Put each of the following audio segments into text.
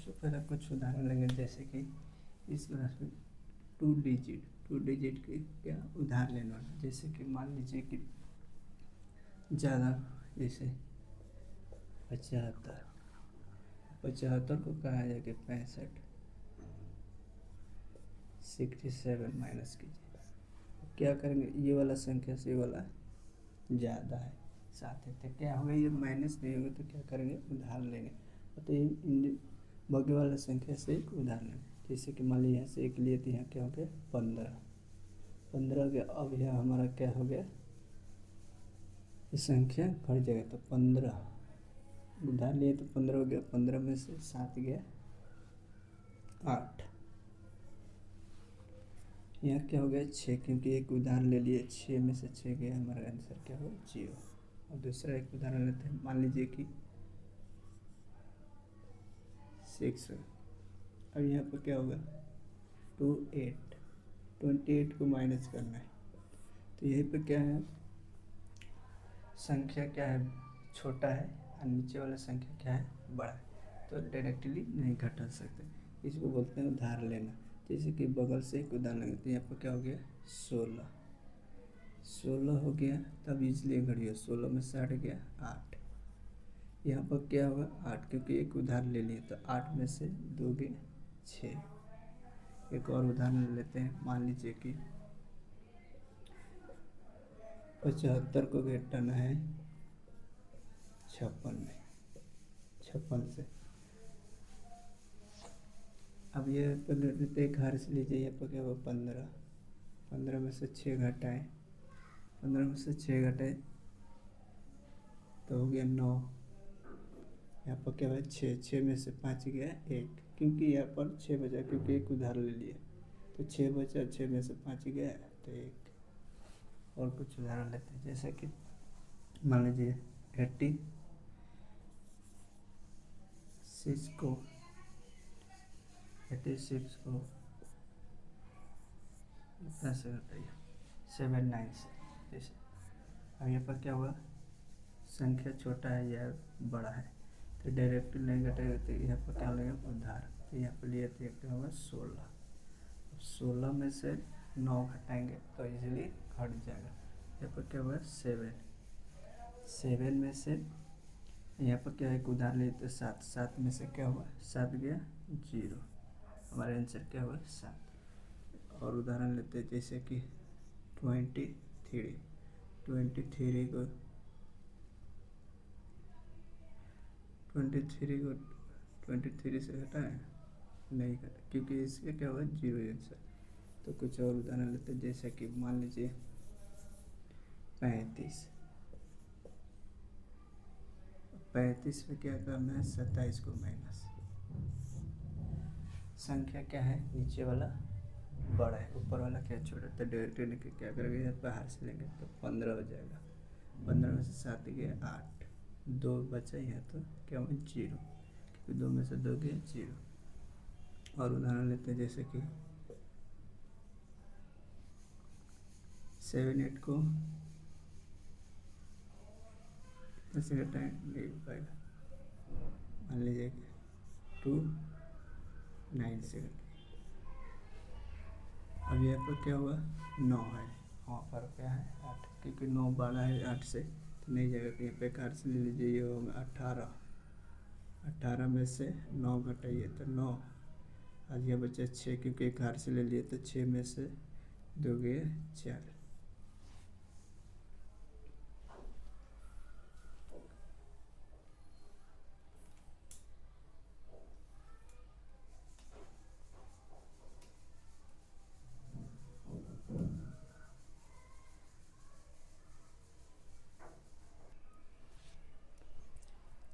सबसे पहले कुछ उदाहरण लेंगे, जैसे कि इस क्लास में टू डिजिट के क्या उदाहरण लेना है। जैसे कि मान लीजिए कि ज़्यादा, जैसे 75 को कहा जाए कि 65, 67 माइनस कीजिए, क्या करेंगे, ये वाला संख्या से ये वाला ज़्यादा है साथ है, तो क्या होगा, ये माइनस नहीं होगा तो क्या करेंगे, उदाहरण लेंगे। तो इन बगे वाला संख्या से एक उदाहरण लेंगे। जैसे कि मान लीजिए यहाँ से एक लिए तो यहाँ क्या हो गया 15 हो गया। अब यह हमारा क्या हो गया, ये संख्या घट जाएगा तो 15 उधार लिए तो 15 हो गया। 15 में से 7 गया 8, यहाँ क्या हो गया 6, क्योंकि एक उदाहरण ले लिए, 6 में से 6 गया, हमारा आंसर क्या होगा 0। और दूसरा एक उदाहरण लेते हैं, मान लीजिए कि 6। अब यहाँ पर क्या होगा 28 को माइनस करना है, तो यहीं पर क्या है, संख्या क्या है छोटा है और नीचे वाला संख्या क्या है बड़ा है, तो डायरेक्टली नहीं घटा सकते, इसको बोलते हैं उधार लेना। जैसे कि बगल से एक उदाहरण लेते हैं, यहाँ पर क्या हो गया 16 हो गया, तब इसलिए घड़िए 16 में 60 गया 8, यहाँ पर क्या होगा 8, क्योंकि एक उदाहरण ले लिए तो 8 में से 2 गए 6। एक और उदाहरण लेते हैं, मान लीजिए कि 75 को घटाना है 56 से। अब ये पहले एक हार से लीजिए, यहाँ पर क्या होगा 15 में से 6 घटाएं, 15 में से 6 घटाएं तो हो गया 9। यहाँ पर क्या है 6 में से 5 गया 1, क्योंकि यहाँ पर 6 बचा, क्योंकि एक उधार ले लिए तो 6 बचा, 6 में से 5 गया तो 1। और कुछ उदाहरण लेते हैं, जैसे कि मान लीजिए 86 को इतना से घटाइए 79 से, जैसे। अब यहाँ पर क्या हुआ, संख्या छोटा है या बड़ा है, तो डायरेक्ट नहीं घटेगा, तो यहाँ पर क्या लगेगा उधार, तो यहाँ पर लिए तो क्या होगा 16। 16 में से 9 घटाएंगे तो इजीली घट जाएगा। यहाँ पर क्या हुआ 7 में से, यहाँ पर क्या है एक उधार लिए तो 7 में से क्या हुआ 7 गया 0, हमारा आंसर क्या हुआ 7। और उदाहरण लेते हैं, जैसे कि 23 को 23 से घटाएं, नहीं घटा, क्योंकि इसके क्या हुआ 0 आंसर। तो कुछ और उदाहरण लेते हैं, जैसे कि मान लीजिए 35 में क्या करना है 27 को माइनस, संख्या क्या है नीचे वाला बड़ा है, ऊपर वाला क्या छोटा, तो डायरेक्ट क्या करेंगे बाहर से लेंगे तो 15 हो जाएगा। 15 में से 7 गया 8, 2 बचा यहाँ तो क्या हुआ 0, क्योंकि 2 में से 2 गया 0। और उदाहरण लेते हैं, जैसे कि 78 को ऐसे घटाएं नहीं हो पाएगा, मान लीजिए 29 से घटाएं। अब यहाँ पर क्या हुआ 9 है, वहाँ पर क्या है 8, क्योंकि 9 बड़ा है 8 से तो नहीं जाएगा, तो यहाँ पे कार से ले लीजिए, ये होगा 18 में से 9 घटाइए तो 9, आज यह बचा 6, क्योंकि एक हार से ले लिए तो 6 में से 2 गए 4।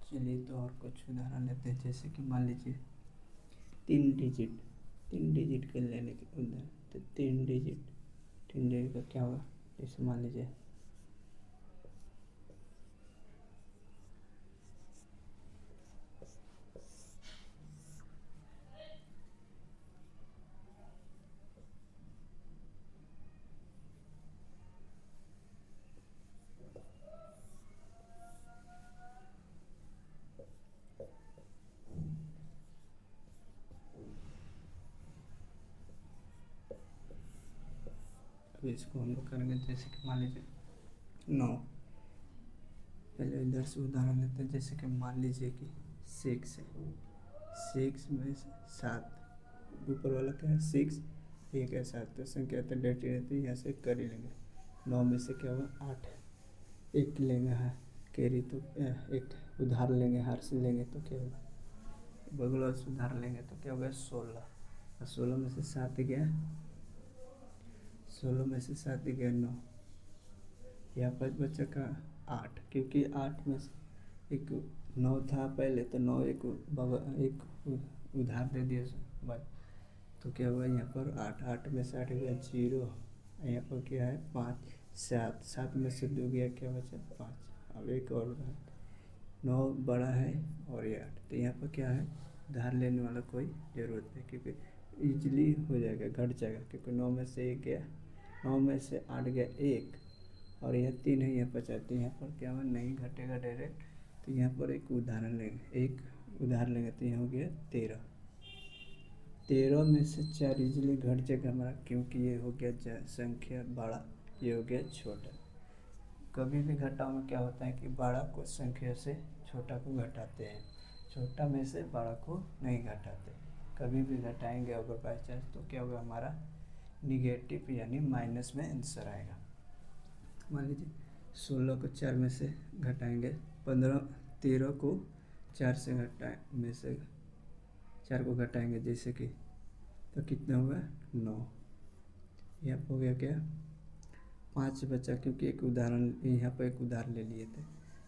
चलिए तो और कुछ उदाहरण लेते हैं, जैसे कि मान लीजिए 3 डिजिट के लेने के उदाहरण, तो 3 डिजिट का क्या होगा, जैसे मान लीजिए अब इसको हम लोग करेंगे जैसे कि मान लीजिए 9। पहले इधर से उदाहरण लेते हैं, जैसे कि मान लीजिए कि 6 है, 6 में से 7, ऊपर वाला क्या है 6, एक है 7, तो संख्या तो डटी रहती है, यहाँ से कर ही लेंगे। 9 में से क्या हुआ 8, एक लेंगे है कैरी, तो एक उधार लेंगे, हार से लेंगे तो क्या होगा, बगल से उधार लेंगे तो क्या होगा 16, और 16 में से 7 गया, 16 में से 7 गया 9, यहाँ पर बचा का 8, क्योंकि 8 में से एक 9 था पहले, तो 9 एक उधार दे दिया भाई, तो क्या हुआ यहाँ पर 8, 8 में से 8 गया 0, यहाँ पर क्या है 5, 7, 7 में से 2 गया, क्या बचा 5। अब एक और उधार, 9 बड़ा है और ये 8, तो यहाँ पर क्या है उधार लेने वाला कोई ज़रूरत नहीं, क्योंकि ईजिली हो जाएगा, घट जाएगा, क्योंकि 9 में से 1 गया, 9 में से 8 गया 1, और यह 3 है, यहाँ पर 4, तो यहाँ पर क्या हुआ नहीं घटेगा डायरेक्ट, तो यहाँ पर एक उदाहरण लेंगे, एक उधार लेंगे, तो यहाँ हो गया 13, 13 में से 4 इजीली घट जाएगा हमारा, क्योंकि ये हो गया संख्या बड़ा, ये हो गया छोटा। कभी भी घटाव में क्या होता है कि बड़ा को संख्या से छोटा को घटाते हैं, छोटा में से बड़ा को नहीं घटाते। कभी भी घटाएंगे अगर बाई चांस, तो क्या होगा हमारा निगेटिव यानी माइनस में आंसर आएगा। मान लीजिए 16 को 4 में से घटाएंगे, 13 को 4 से में से 4 को घटाएंगे जैसे कि, तो कितना हुआ 9, यहाँ पर हो गया क्या 5 बचा, क्योंकि एक उदाहरण यहाँ पर एक उदाहरण ले लिए थे,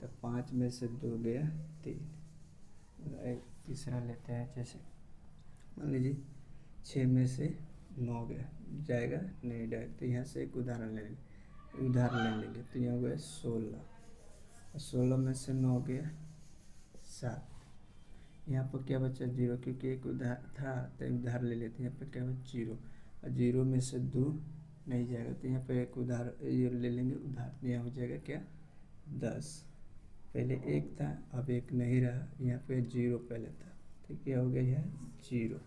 तो 5 में से 2 गया 3, एक तीसरा लेते हैं, जैसे मान लीजिए 6 में से 9 गया, जाएगा नहीं डायरेक्ट, तो यहाँ से एक उदाहरण ले लेंगे, तो यहाँ हो गया 16, और 16 में से 9 गया 7, यहाँ पर क्या बचा 0, क्योंकि एक उधार था तो उधार ले लेते हैं, यहाँ पर क्या बचा 0, और 0 में से 2 नहीं जाएगा, तो यहाँ पर एक उधार ये ले लेंगे उधार, तो यहाँ हो जाएगा क्या 10, पहले 1 था अब 1 नहीं रहा, यहाँ पे 0 पहले था, तो क्या हो गया है 0,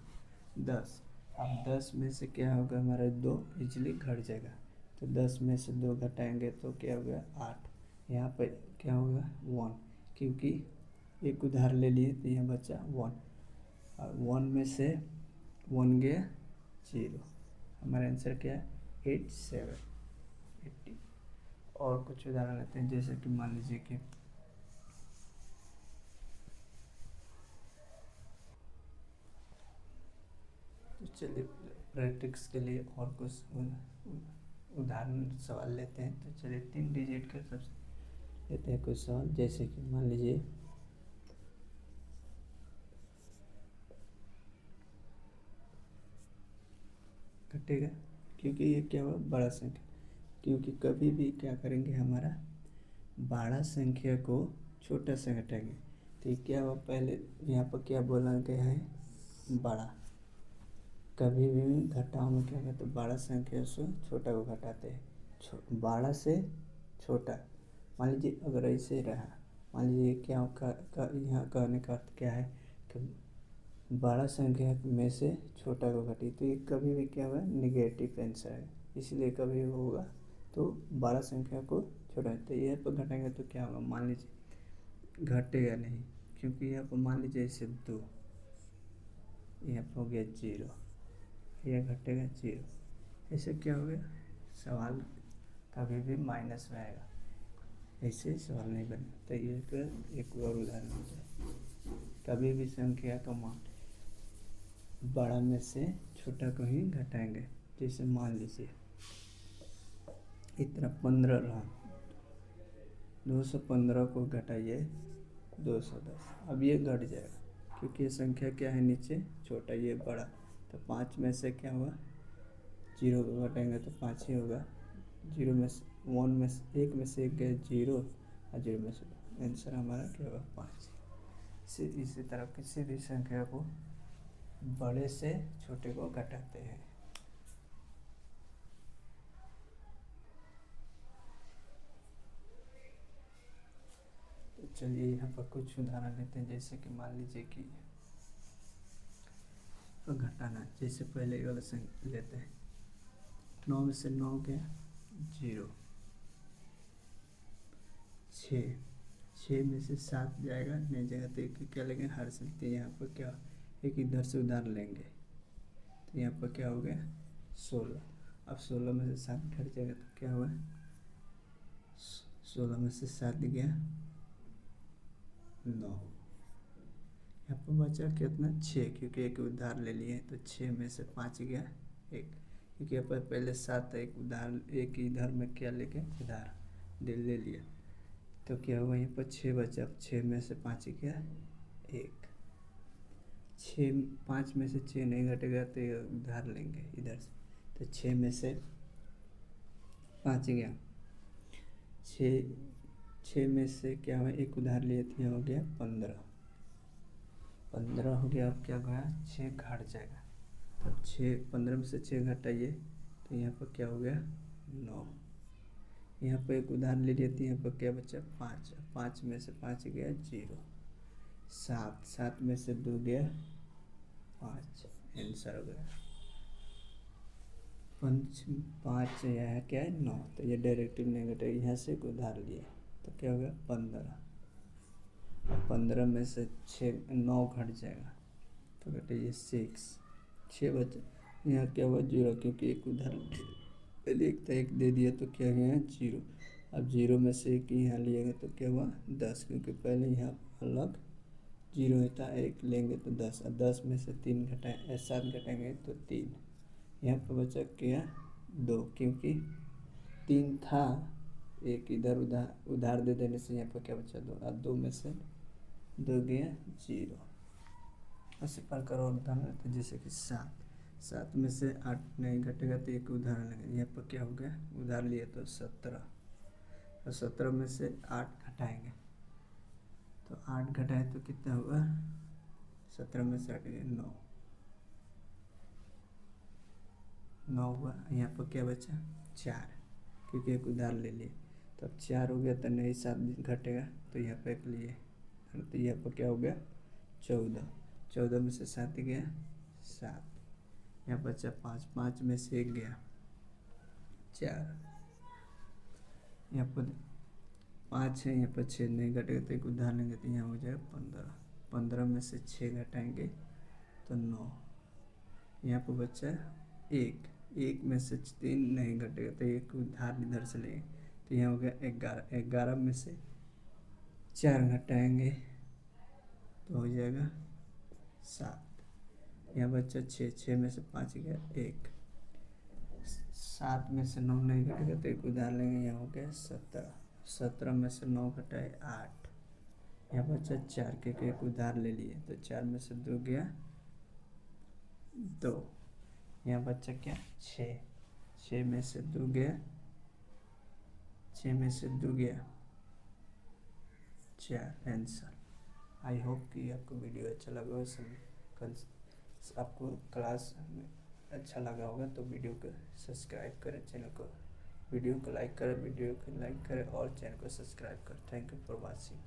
10। अब 10 में से क्या होगा हमारा 2 इजली घट जाएगा, तो 10 में से 2 घटाएंगे तो क्या होगा 8, यहाँ पर क्या होगा 1, क्योंकि एक उधार ले लिए तो यहाँ बचा 1, और 1 में से 1 गया 0, हमारा आंसर क्या है 80। और कुछ उदाहरण लेते हैं, जैसे कि मान लीजिए कि तो चलिए प्रैक्टिस के लिए और कुछ उदाहरण सवाल लेते हैं। तो चलिए 3 डिजिट का सबसे लेते हैं कुछ सवाल, जैसे कि मान लीजिए घटेगा, क्योंकि ये क्या हुआ बड़ा संख्या, क्योंकि कभी भी क्या करेंगे हमारा बड़ा संख्या को छोटा से घटाएंगे, तो ये क्या हुआ पहले यहाँ पर क्या बोला गया है बड़ा, कभी भी घटाव में क्या कहते हैं बड़ा संख्या से छोटा को घटाते हैं, बड़ा से छोटा। मान लीजिए अगर ऐसे रहा, मान लीजिए क्या यहाँ कहने का अर्थ क्या है कि बड़ा संख्या में से छोटा को घटी, तो ये कभी भी क्या हुआ निगेटिव आंसर है, इसलिए कभी होगा तो बड़ा संख्या को छोटा, तो यहाँ पर घटाएंगे तो क्या होगा, मान लीजिए घटेगा नहीं, क्योंकि यहाँ पर मान लीजिए ऐसे 2, यहाँ पर हो गया 0, यह घटेगा 0, ऐसे क्या हो गया सवाल कभी भी माइनस में आएगा, ऐसे सवाल नहीं बनेगा। तो ये एक और उदाहरण हो जाए, कभी भी संख्या का मान बड़ा में से छोटा को ही घटाएंगे, जैसे मान लीजिए इतना 15 रहा, 215 को घटाइए 210, अब ये घट जाएगा क्योंकि ये संख्या क्या है नीचे छोटा, ये बड़ा, तो 5 में से क्या हुआ 0 को घटाएंगे तो 5 ही होगा, 0 में से 1 में से 1 में से 1 गया 0, और 0 में से आंसर हमारा क्या होगा 5। इसी तरह किसी भी संख्या को बड़े से छोटे को घटाते हैं। तो चलिए यहाँ पर कुछ उदाहरण लेते हैं, जैसे कि मान लीजिए कि तो घटाना, जैसे पहले वाला लेते हैं 9 में से 9 गया 0, 6 में से 7 जाएगा नहीं जाएगा तो एक क्या लेंगे हर सकते यहाँ पर क्या एक इधर से उधार लेंगे तो यहाँ पर क्या हो गया 16। अब 16 में से 7 घट जाएगा तो क्या हुआ 16 में से 7 गया 9। यहाँ पर बचा कितना 6 क्योंकि एक उधार ले लिए तो 6 में से 5 गया 1 क्योंकि यहाँ पर पहले 7 एक उधार एक इधर में क्या लेके उधार ले लिया तो क्या हुआ यहाँ पर 6 बचा। 6 में से 5 गया 1, 5 में से 6 नहीं घटेगा तो ये उधार लेंगे इधर से तो 6 में से 5 गया 6 में से क्या हुआ एक उधार लिए थे हो गया 15 हो गया। अब क्या गया 6 घट जाएगा तब 15 में से 6 घटाइए तो यहाँ पर क्या हो गया 9। यहाँ पर एक उधार ले लिए थे यहाँ पर क्या बचा 5 में से 5 गया 0, 7 में से 2 गया 5 आंसर हो गया 5 यहाँ क्या है 9 तो ये डायरेक्टिव नहीं घटेगा यहाँ से एक उधार लिए तो क्या हो गया 15। 15 में से 9 घट जाएगा तो घटाइए 6 बचे यहाँ क्या हुआ 0 क्योंकि एक उधार पहले एक दे दिया तो क्या हुआ 0। अब 0 में से एक यहाँ लिएगा तो क्या हुआ 10 क्योंकि पहले यहाँ अलग 0 था एक लेंगे तो 10 और 10 में से 7 घटाएंगे तो 3। यहाँ पर बचा क्या 2 क्योंकि 3 था एक इधर उधार दे देने से यहाँ पर क्या बचा 2 और 2 में से 2 गया 0। ऐसे प्रकार और उदाहरण तो जैसे कि 7 में से 8 नहीं घटेगा तो एक उदाहरण लेंगे यहाँ पर क्या हो गया उधार लिए तो 17 और 17 में से 8 घटाएंगे तो 8 घटाए तो कितना होगा 17 में से 8 गया 9 हुआ। यहाँ पर क्या बचा 4 क्योंकि एक उधार ले लिए तब 4 हो गया तो नहीं 7 घटेगा तो यहाँ पर एक लिए तो यहाँ पर क्या हो गया 14 में से 7 गया 7। यहाँ बचा 5 में से 1 गया 4। यहाँ पर 5 है यहाँ पर 6 नहीं घटेगा तो एक उधार लेंगे तो यहाँ हो जाएगा 15 में से 6 घटाएंगे तो 9। यहाँ पर बचा 1 में से 3 नहीं घटेगा तो एक उधार इधर से लेंगे तो यहाँ हो गया 11 में से 4 घटाएंगे तो हो जाएगा 7। यहाँ बच्चा 6 में से 5 गया 1, 7 में से 9 नहीं घटेगा तो एक उधार लेंगे यहाँ हो गया 17 में से 9 घटाए 8। यहाँ बच्चा 4 के एक उधार ले लिए तो 4 में से 2 गया 2। यहाँ बच्चा क्या 6 में से 2 गया 4 आंसर। आई होप कि आपको वीडियो अच्छा लगा होगा आपको क्लास में अच्छा लगा होगा तो वीडियो को सब्सक्राइब करें चैनल को वीडियो को लाइक करें और चैनल को सब्सक्राइब करें। Thank you for watching.